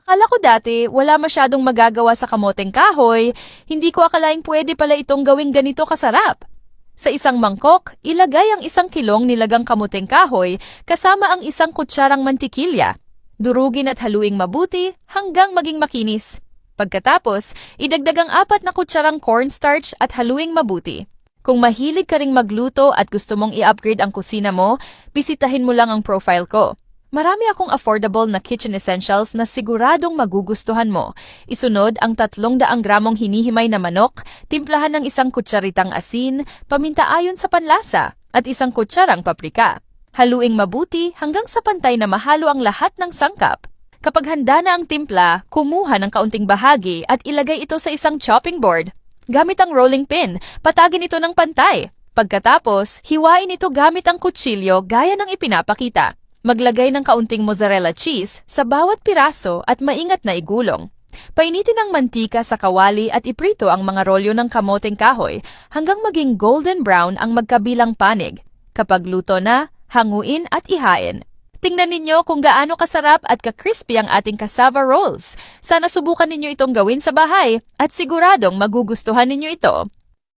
Akala ko dati wala masyadong magagawa sa kamoteng kahoy, hindi ko akalaing pwede pala itong gawing ganito kasarap. Sa isang mangkok, ilagay ang 1 kilong nilagang kamoteng kahoy kasama ang 1 kutsarang mantikilya. Durugin at haluing mabuti hanggang maging makinis. Pagkatapos, idagdag ang 4 na kutsarang cornstarch at haluing mabuti. Kung mahilig ka ring magluto at gusto mong i-upgrade ang kusina mo, bisitahin mo lang ang profile ko. Marami akong affordable na kitchen essentials na siguradong magugustuhan mo. Isunod ang 300 gramong hinihimay na manok, timplahan ng 1 kutsaritang asin, paminta ayon sa panlasa, at 1 kutsarang paprika. Haluing mabuti hanggang sa pantay na mahalo ang lahat ng sangkap. Kapag handa na ang timpla, kumuha ng kaunting bahagi at ilagay ito sa isang chopping board. Gamit ang rolling pin, patagin ito ng pantay. Pagkatapos, hiwain ito gamit ang kutsilyo gaya ng ipinapakita. Maglagay ng kaunting mozzarella cheese sa bawat piraso at maingat na igulong. Painitin ang mantika sa kawali at iprito ang mga rolyo ng kamoteng kahoy hanggang maging golden brown ang magkabilang panig. Kapag luto na, hanguin at ihain. Tingnan ninyo kung gaano kasarap at ka-crispy ang ating cassava rolls. Sana subukan ninyo itong gawin sa bahay at siguradong magugustuhan ninyo ito.